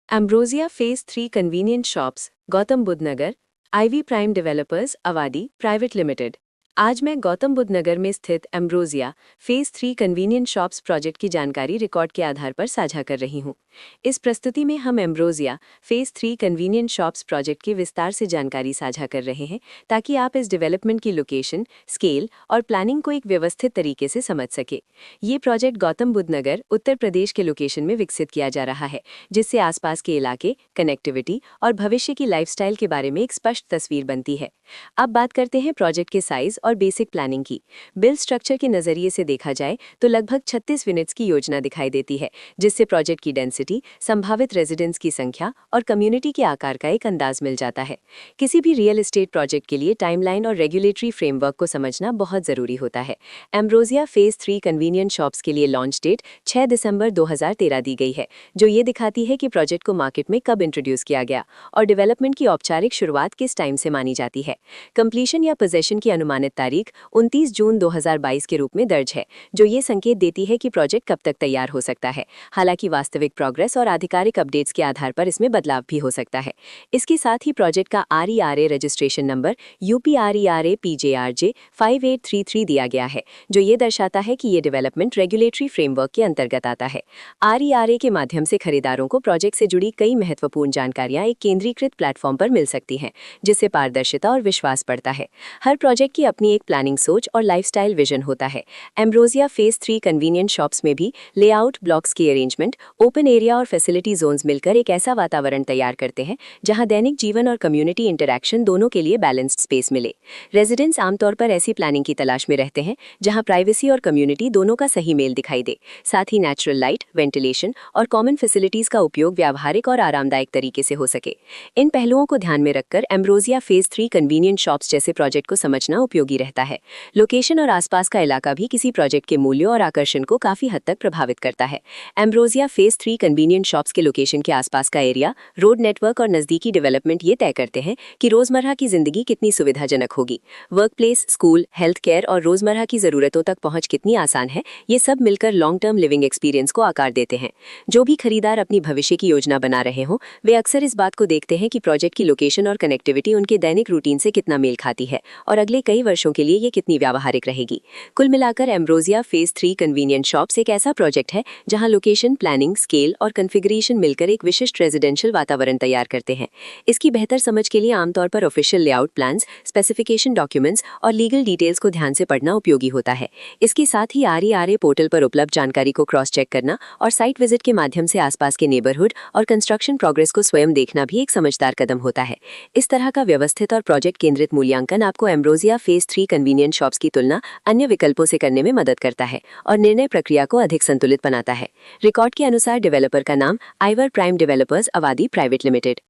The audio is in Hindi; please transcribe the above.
Ambrosia phase 3 convenient shops, Gautam Buddh Nagar, Ivy prime developers Avadi private limited. आज मैं गौतम बुद्ध नगर में स्थित Ambrosia phase 3 convenient shops project की जानकारी रिकॉर्ड के आधार पर साझा कर रही हूँ। इस प्रस्तुति में हम ambrosia phase 3 convenient shops project की विस्तार से जानकारी साझा कर रहे हैं, ताकि आप इस डेवलपमेंट की लोकेशन, स्केल और प्लानिंग को एक व्यवस्थित तरीके से समझ सके। ये प्रोजेक्ट गौतम बुद्ध नगर, उत्तर प्रदेश के लोकेशन में विकसित किया जा रहा है, जिससे आसपास के इलाके, कनेक्टिविटी और भविष्य की लाइफस्टाइल के बारे में एक स्पष्ट तस्वीर बनती है। अब बात करते हैं प्रोजेक्ट के साइज और बेसिक प्लानिंग की। बिल्ड स्ट्रक्चर के नजरिए से देखा जाए तो लगभग 36 यूनिट्स की योजना दिखाई देती है, जिससे प्रोजेक्ट की डेंसिटी, संभावित रेजिडेंट्स की संख्या और कम्युनिटी के आकार का एक अंदाज मिल जाता है। किसी भी रियल एस्टेट प्रोजेक्ट के लिए टाइमलाइन और रेगुलेटरी फ्रेमवर्क को समझना बहुत जरूरी होता है। एम्ब्रोजिया फेज 3 कन्वीनियंट शॉप्स के लिए लॉन्च डेट 6 दिसंबर 2013 दी गई है, जो ये दिखाती है कि प्रोजेक्ट को मार्केट में कब इंट्रोड्यूस किया गया और डेवलपमेंट की औपचारिक शुरुआत किस टाइम से मानी जाती है। कंप्लीशन या पोजेशन की अनुमानित तारीख 29 जून 2022 के रूप में दर्ज है, जो ये संकेत देती है कि प्रोजेक्ट कब तक तैयार हो सकता है। हालांकि वास्तविक प्रोग्रेस और आधिकारिक अपडेट्स के आधार पर इसमें बदलाव भी हो सकता है। इसके साथ ही प्रोजेक्ट का RERA registration number UPRERA PJRJ 5833 दिया गया है, जो ये दर्शाता है कि ये डेवलपमेंट रेगुलेटरी फ्रेमवर्क के अंतर्गत आता है। RERA के माध्यम से खरीदारों को प्रोजेक्ट से जुड़ी कई महत्वपूर्ण जानकारियां एक केंद्रीकृत प्लेटफॉर्म पर मिल सकती हैं, जिससे पारदर्शिता और विश्वास बढ़ता है। हर प्रोजेक्ट की अपनी एक प्लानिंग सोच और लाइफस्टाइल विजन होता है। एम्ब्रोजिया फेज 3 कन्वीनियंट शॉप्स में भी लेआउट, ब्लॉक्स की अरेंजमेंट, ओपन एरिया और फैसिलिटी जोन्स मिलकर एक ऐसा वातावरण तैयार करते हैं जहां दैनिक जीवन और कम्युनिटी इंटरैक्शन दोनों के लिए बैलेंस्ड स्पेस मिले। रेजिडेंट्स आमतौर पर ऐसी प्लानिंग की तलाश में रहते हैं जहां प्राइवेसी और कम्युनिटी दोनों का सही मेल दिखाई दे। साथ ही नेचुरल लाइट, वेंटिलेशन और कॉमन फैसिलिटीज का उपयोग व्यावहारिक और आरामदायक तरीके से हो सके। इन पहलुओं को ध्यान में रखकर एम्ब्रोजिया फेज 3 कन्वीनियंट शॉप्स जैसे प्रोजेक्ट को समझना उपयोगी रहता है। लोकेशन और आसपास का इलाका भी किसी प्रोजेक्ट के मूल्यों और आकर्षण को काफी हद तक प्रभावित करता है। एम्ब्रोजिया फेज 3 कन्वीनियंट शॉप्स के लोकेशन के आसपास का एरिया, रोड नेटवर्क और नजदीकी डेवलपमेंट ये तय करते हैं कि रोजमर्रा की जिंदगी कितनी सुविधाजनक होगी। Work place, school, health care और रोजमर्रा की जरूरतों तक पहुंच कितनी आसान है, ये सब मिलकर लॉन्ग टर्म लिविंग एक्सपीरियंस को आकार देते हैं। जो भी खरीदार अपनी भविष्य की योजना बना रहे हों, वे अक्सर इस बात को देखते हैं कि प्रोजेक्ट की लोकेशन और कनेक्टिविटी उनके दैनिक रूटीन से कितना मेल खाती है और अगले कई वर्षों के लिए ये कितनी व्यावहारिक रहेगी। कुल मिलाकर एम्ब्रोजिया फेज 3 कन्वीनियंट शॉप्स एक ऐसा प्रोजेक्ट है जहां लोकेशन, प्लानिंग, स्केल और कॉन्फ़िगरेशन मिलकर एक विशिष्ट रेजिडेंशियल वातावरण तैयार करते हैं। इसकी बेहतर समझ के लिए आमतौर पर official layout plans, specification documents और लीगल डिटेल्स को ध्यान से पढ़ना उपयोगी होता है। इसके साथ ही RERA पोर्टल पर उपलब्ध जानकारी को क्रॉस चेक करना और साइट विजिट के माध्यम से आसपास के नेबरहुड और कंस्ट्रक्शन प्रोग्रेस को स्वयं देखना भी एक समझदार कदम होता है। इस तरह का व्यवस्थित और प्रोजेक्ट केंद्रित मूल्यांकन आपको एम्ब्रोजिया फेज 3 कन्वीनियंट शॉप्स की तुलना अन्य विकल्पों से करने में मदद करता है और निर्णय प्रक्रिया को अधिक संतुलित बनाता है। रिकॉर्ड के अनुसार डेवलपर का नाम आईवर prime developers Avadi private limited.